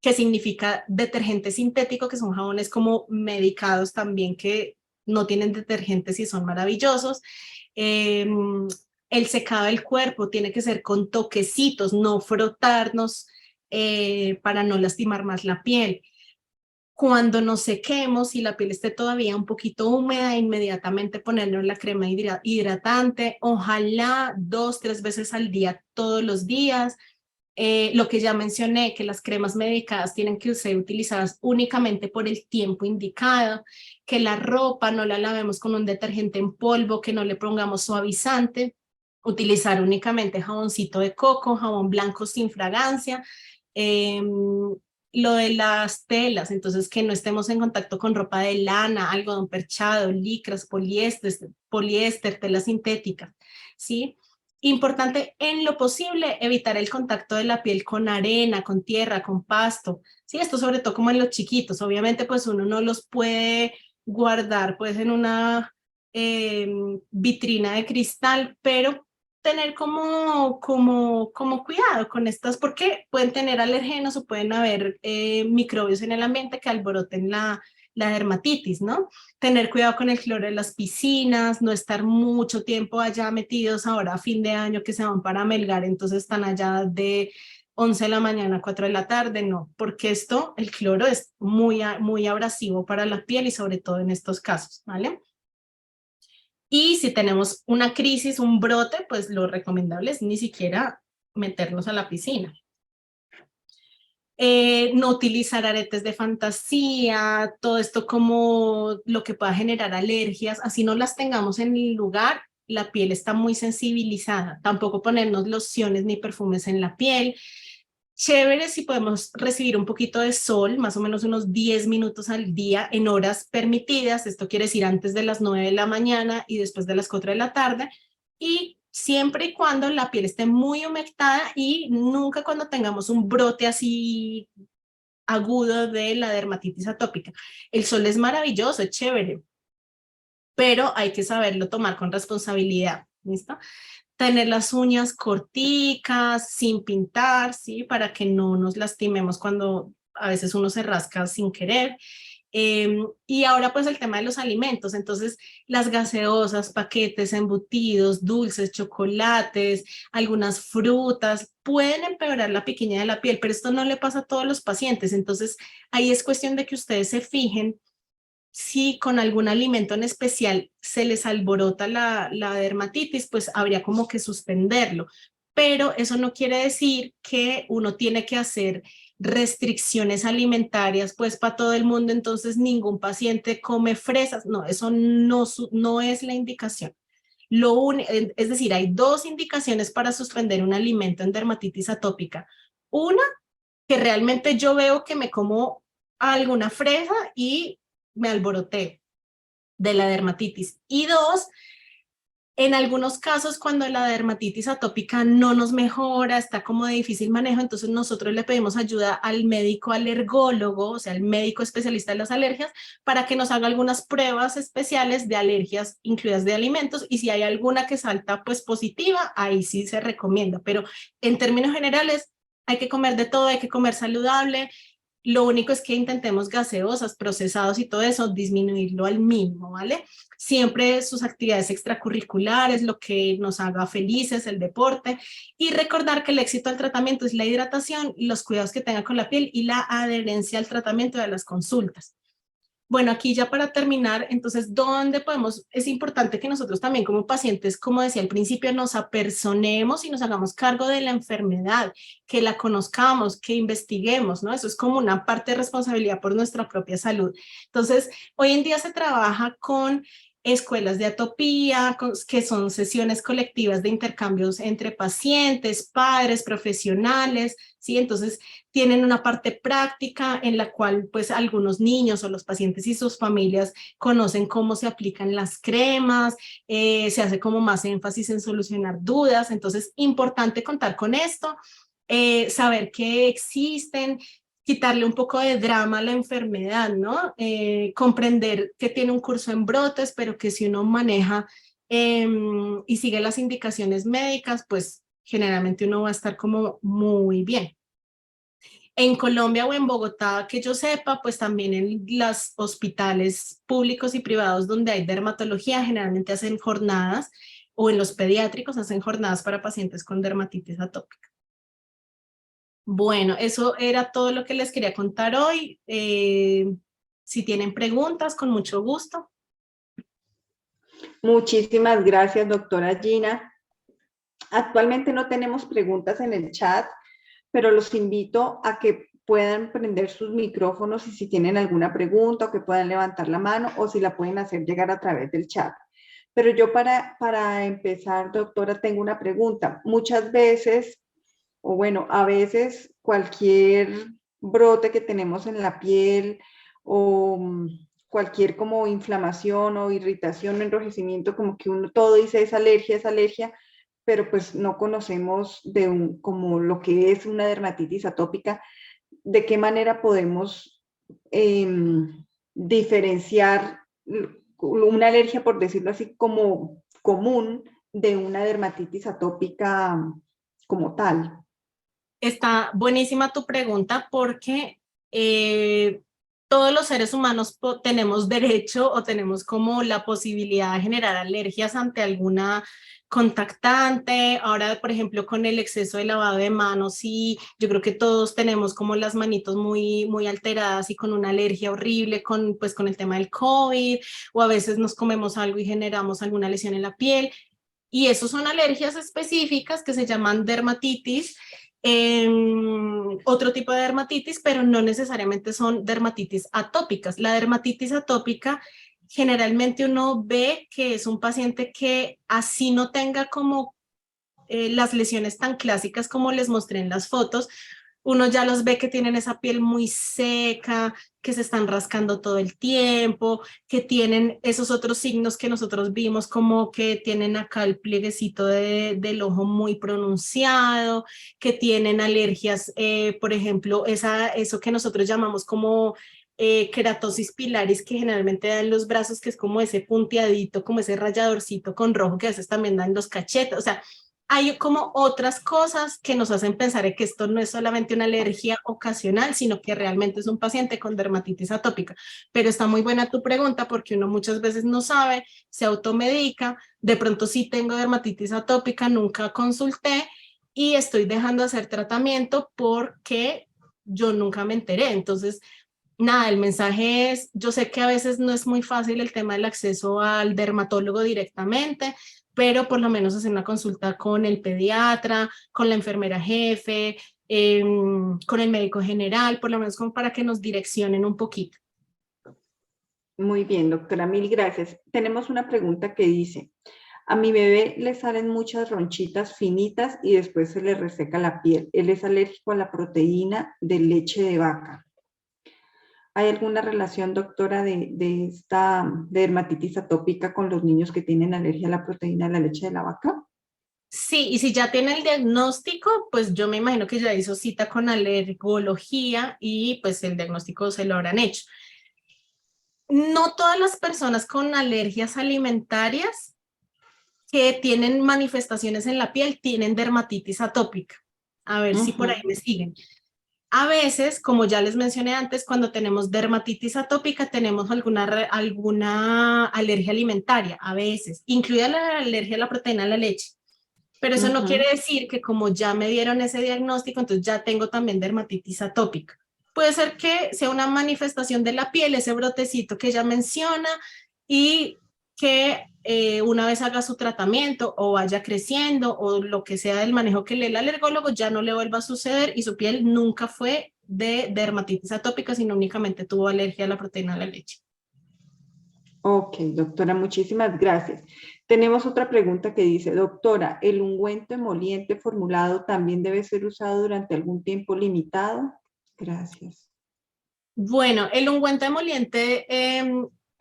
B: que significa detergente sintético, que son jabones como medicados también que no tienen detergentes y son maravillosos. El secado del cuerpo tiene que ser con toquecitos, no frotarnos para no lastimar más la piel. Cuando nos sequemos y la piel esté todavía un poquito húmeda, inmediatamente ponernos la crema hidratante, ojalá 2-3 veces al día, todos los días. Lo que ya mencioné, que las cremas medicadas tienen que ser utilizadas únicamente por el tiempo indicado, que la ropa no la lavemos con un detergente en polvo, que no le pongamos suavizante, utilizar únicamente jaboncito de coco, jabón blanco sin fragancia, lo de las telas, entonces que no estemos en contacto con ropa de lana, algodón perchado, licras, poliéster, telas sintéticas, ¿sí? Importante en lo posible evitar el contacto de la piel con arena, con tierra, con pasto, ¿sí? Esto sobre todo como en los chiquitos, obviamente pues uno no los puede guardar pues en una vitrina de cristal, pero tener como cuidado con estas, porque pueden tener alergenos o pueden haber microbios en el ambiente que alboroten la dermatitis, ¿no? Tener cuidado con el cloro de las piscinas, no estar mucho tiempo allá metidos ahora a fin de año que se van para Melgar, entonces están allá de 11 de la mañana a 4 de la tarde, no, porque el cloro es muy abrasivo para la piel y sobre todo en estos casos, ¿vale? Y si tenemos una crisis, un brote, pues lo recomendable es ni siquiera meternos a la piscina. No utilizar aretes de fantasía, todo esto como lo que pueda generar alergias, así no las tengamos en el lugar, la piel está muy sensibilizada. Tampoco ponernos lociones ni perfumes en la piel. Chévere si podemos recibir un poquito de sol, más o menos unos 10 minutos al día en horas permitidas, esto quiere decir antes de las 9 de la mañana y después de las 4 de la tarde, y siempre y cuando la piel esté muy humectada y nunca cuando tengamos un brote así agudo de la dermatitis atópica. El sol es maravilloso, es chévere, pero hay que saberlo tomar con responsabilidad, ¿listo? Tener las uñas corticas, sin pintar, ¿sí? Para que no nos lastimemos cuando a veces uno se rasca sin querer. Y ahora pues el tema de los alimentos, entonces las gaseosas, paquetes, embutidos, dulces, chocolates, algunas frutas pueden empeorar la piquiña de la piel, pero esto no le pasa a todos los pacientes, entonces ahí es cuestión de que ustedes se fijen si con algún alimento en especial se les alborota la dermatitis, pues habría como que suspenderlo. Pero eso no quiere decir que uno tiene que hacer restricciones alimentarias pues para todo el mundo, entonces ningún paciente come fresas. No, eso no es la indicación. Es decir, hay dos indicaciones para suspender un alimento en dermatitis atópica. Una, que realmente yo veo que me como alguna fresa y me alboroté de la dermatitis. Y dos, en algunos casos cuando la dermatitis atópica no nos mejora, está como de difícil manejo, entonces nosotros le pedimos ayuda al médico alergólogo, o sea, el médico especialista en las alergias, para que nos haga algunas pruebas especiales de alergias incluidas de alimentos, y si hay alguna que salta pues positiva, ahí sí se recomienda, pero en términos generales hay que comer de todo, hay que comer saludable. Lo único es que intentemos gaseosas, procesados y todo eso, disminuirlo al mínimo, ¿vale? Siempre sus actividades extracurriculares, lo que nos haga felices, el deporte, y recordar que el éxito del tratamiento es la hidratación, los cuidados que tenga con la piel y la adherencia al tratamiento de las consultas. Bueno, aquí ya para terminar, entonces, ¿dónde podemos? Es importante que nosotros también como pacientes, como decía al principio, nos apersonemos y nos hagamos cargo de la enfermedad, que la conozcamos, que investiguemos, ¿no? Eso es como una parte de responsabilidad por nuestra propia salud. Entonces, hoy en día se trabaja con escuelas de atopía, que son sesiones colectivas de intercambios entre pacientes, padres, profesionales, ¿sí? Entonces, tienen una parte práctica en la cual pues algunos niños o los pacientes y sus familias conocen cómo se aplican las cremas, se hace como más énfasis en solucionar dudas, entonces importante contar con esto, saber que existen, quitarle un poco de drama a la enfermedad, ¿no? Comprender que tiene un curso en brotes, pero que si uno maneja y sigue las indicaciones médicas, pues generalmente uno va a estar como muy bien. En Colombia o en Bogotá, que yo sepa, pues también en los hospitales públicos y privados donde hay dermatología, generalmente hacen jornadas, o en los pediátricos hacen jornadas para pacientes con dermatitis atópica. Bueno, eso era todo lo que les quería contar hoy. Si tienen preguntas, con mucho gusto.
A: Muchísimas gracias, doctora Gina. Actualmente no tenemos preguntas en el chat, pero los invito a que puedan prender sus micrófonos y si tienen alguna pregunta o que puedan levantar la mano o si la pueden hacer llegar a través del chat. Pero yo para empezar, doctora, tengo una pregunta. Muchas veces, o bueno, a veces cualquier brote que tenemos en la piel o cualquier como inflamación o irritación o enrojecimiento, como que uno todo dice es alergia, pero pues no conocemos como lo que es una dermatitis atópica, de qué manera podemos diferenciar una alergia, por decirlo así, como común de una dermatitis atópica como tal?
B: Está buenísima tu pregunta porque todos los seres humanos tenemos derecho o tenemos como la posibilidad de generar alergias ante alguna contactante. Ahora, por ejemplo, con el exceso de lavado de manos, sí, yo creo que todos tenemos como las manitos muy, muy alteradas y con una alergia horrible con, pues, con el tema del COVID, o a veces nos comemos algo y generamos alguna lesión en la piel. Y esos son alergias específicas que se llaman dermatitis, otro tipo de dermatitis, pero no necesariamente son dermatitis atópicas. La dermatitis atópica generalmente uno ve que es un paciente que así no tenga como las lesiones tan clásicas como les mostré en las fotos, uno ya los ve que tienen esa piel muy seca, que se están rascando todo el tiempo, que tienen esos otros signos que nosotros vimos, como que tienen acá el plieguecito del ojo muy pronunciado, que tienen alergias, por ejemplo, eso que nosotros llamamos como queratosis pilaris, que generalmente da en los brazos, que es como ese punteadito, como ese rayadorcito con rojo, que a veces también da en los cachetes, o sea, hay como otras cosas que nos hacen pensar que esto no es solamente una alergia ocasional, sino que realmente es un paciente con dermatitis atópica. Pero está muy buena tu pregunta porque uno muchas veces no sabe, se automedica, de pronto sí tengo dermatitis atópica, nunca consulté y estoy dejando de hacer tratamiento porque yo nunca me enteré. Entonces, nada, el mensaje es, yo sé que a veces no es muy fácil el tema del acceso al dermatólogo directamente, pero por lo menos hacer una consulta con el pediatra, con la enfermera jefe, con el médico general, por lo menos como para que nos direccionen un poquito.
A: Muy bien, doctora, mil gracias. Tenemos una pregunta que dice, a mi bebé le salen muchas ronchitas finitas y después se le reseca la piel. Él es alérgico a la proteína de leche de vaca. ¿Hay alguna relación, doctora, de esta dermatitis atópica con los niños que tienen alergia a la proteína de la leche de la vaca?
B: Sí, y si ya tiene el diagnóstico, pues yo me imagino que ya hizo cita con alergología y pues el diagnóstico se lo habrán hecho. No todas las personas con alergias alimentarias que tienen manifestaciones en la piel tienen dermatitis atópica. A ver si por ahí me siguen. A veces, como ya les mencioné antes, cuando tenemos dermatitis atópica tenemos alguna alergia alimentaria, a veces, incluida la alergia a la proteína de la leche. Pero eso no quiere decir que como ya me dieron ese diagnóstico, entonces ya tengo también dermatitis atópica. Puede ser que sea una manifestación de la piel, ese brotecito que ella menciona, y que una vez haga su tratamiento o vaya creciendo o lo que sea del manejo que lee el alergólogo, ya no le vuelva a suceder y su piel nunca fue de dermatitis atópica, sino únicamente tuvo alergia a la proteína de la leche.
A: Ok, doctora, muchísimas gracias. Tenemos otra pregunta que dice, doctora, ¿el ungüento emoliente formulado también debe ser usado durante algún tiempo limitado? Gracias.
B: Bueno, el ungüento emoliente,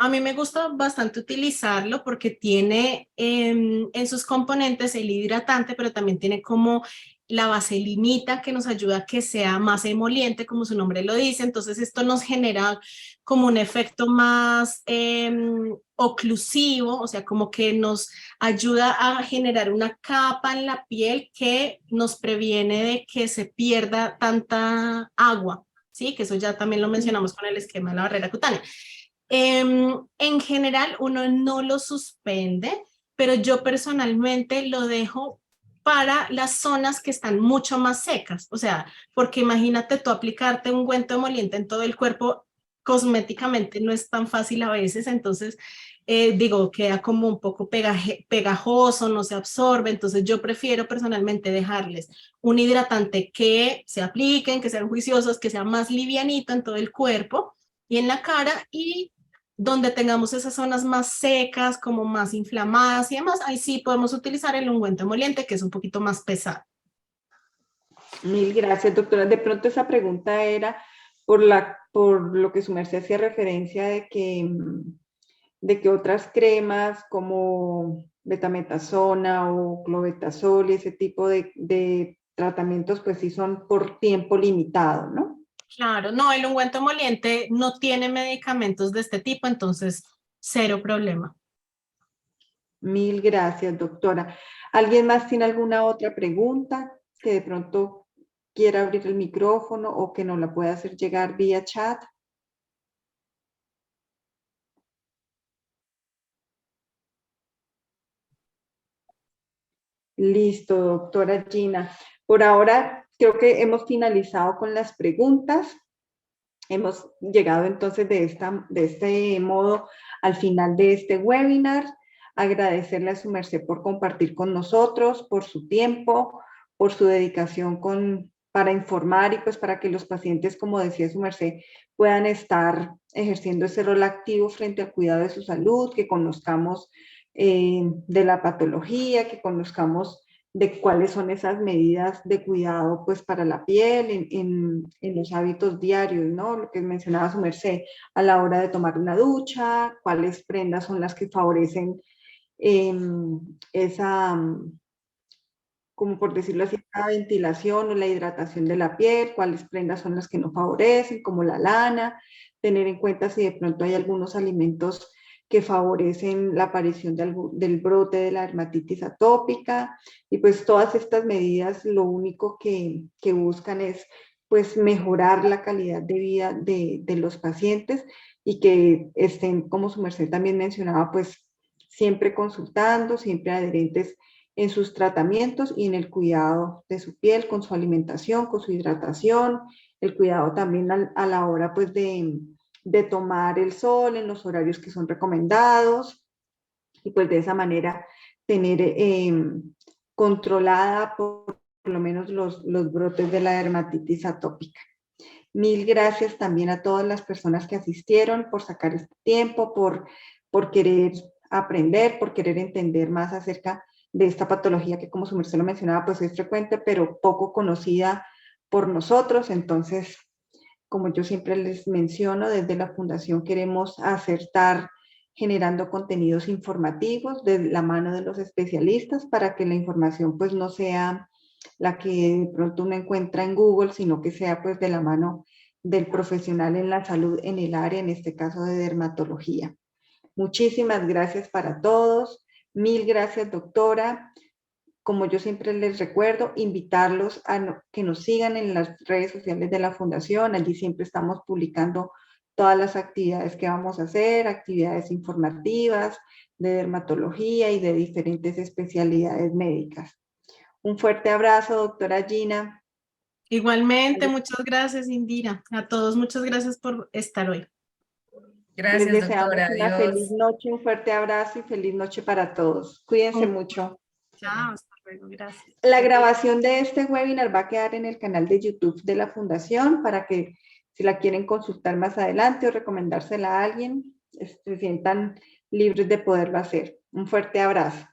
B: a mí me gusta bastante utilizarlo porque tiene en sus componentes el hidratante, pero también tiene como la vaselinita que nos ayuda a que sea más emoliente, como su nombre lo dice. Entonces esto nos genera como un efecto más oclusivo, o sea, como que nos ayuda a generar una capa en la piel que nos previene de que se pierda tanta agua. Sí, que eso ya también lo mencionamos con el esquema de la barrera cutánea. En general, uno no lo suspende, pero yo personalmente lo dejo para las zonas que están mucho más secas. O sea, porque imagínate tú aplicarte un ungüento emoliente en todo el cuerpo, cosméticamente no es tan fácil a veces, entonces digo, queda como un poco pegajoso, no se absorbe, entonces yo prefiero personalmente dejarles un hidratante que se apliquen, que sean juiciosos, que sea más livianito en todo el cuerpo y en la cara, y donde tengamos esas zonas más secas, como más inflamadas y demás, ahí sí podemos utilizar el ungüento emoliente, que es un poquito más pesado.
A: Mil gracias, doctora. De pronto esa pregunta era por lo que su merced hacía referencia de que otras cremas como betametasona o clobetasol y ese tipo de tratamientos pues sí son por tiempo limitado, ¿no?
B: Claro, no, el ungüento emoliente no tiene medicamentos de este tipo, entonces cero problema.
A: Mil gracias, doctora. ¿Alguien más tiene alguna otra pregunta que de pronto quiera abrir el micrófono o que nos la pueda hacer llegar vía chat? Listo, doctora Gina. Por ahora creo que hemos finalizado con las preguntas. Hemos llegado entonces de este modo al final de este webinar. Agradecerle a su merced por compartir con nosotros, por su tiempo, por su dedicación para informar y pues para que los pacientes, como decía su merced, puedan estar ejerciendo ese rol activo frente al cuidado de su salud, que conozcamos de la patología, que conozcamos de cuáles son esas medidas de cuidado pues para la piel en los hábitos diarios, ¿no? Lo que mencionaba su merced a la hora de tomar una ducha, cuáles prendas son las que favorecen esa, como por decirlo así, la ventilación o la hidratación de la piel, cuáles prendas son las que no favorecen, como la lana, tener en cuenta si de pronto hay algunos alimentos que favorecen la aparición del brote de la dermatitis atópica, y pues todas estas medidas lo único que buscan es pues mejorar la calidad de vida de los pacientes y que estén, como su merced también mencionaba, pues siempre consultando, siempre adherentes en sus tratamientos y en el cuidado de su piel, con su alimentación, con su hidratación, el cuidado también a la hora pues de tomar el sol en los horarios que son recomendados y pues de esa manera tener controlada por lo menos los brotes de la dermatitis atópica. Mil gracias también a todas las personas que asistieron por sacar este tiempo, por querer aprender, por querer entender más acerca de esta patología que, como su merced lo mencionaba, pues es frecuente, pero poco conocida por nosotros. Entonces, como yo siempre les menciono, desde la Fundación queremos acertar generando contenidos informativos de la mano de los especialistas para que la información pues no sea la que de pronto uno encuentra en Google, sino que sea pues de la mano del profesional en la salud en el área, en este caso de dermatología. Muchísimas gracias para todos. Mil gracias, doctora. Como yo siempre les recuerdo, invitarlos a que nos sigan en las redes sociales de la Fundación. Allí siempre estamos publicando todas las actividades que vamos a hacer, actividades informativas de dermatología y de diferentes especialidades médicas. Un fuerte abrazo, doctora Gina.
B: Igualmente, muchas gracias, Indira. A todos, muchas gracias por estar hoy.
A: Les
C: Gracias,
A: deseamos
C: doctora.
A: una feliz
C: Adiós.
A: noche, un fuerte abrazo y feliz noche para todos. Cuídense mucho.
B: Chao, hasta luego, gracias.
A: La grabación de este webinar va a quedar en el canal de YouTube de la Fundación para que si la quieren consultar más adelante o recomendársela a alguien, se sientan libres de poderlo hacer. Un fuerte abrazo.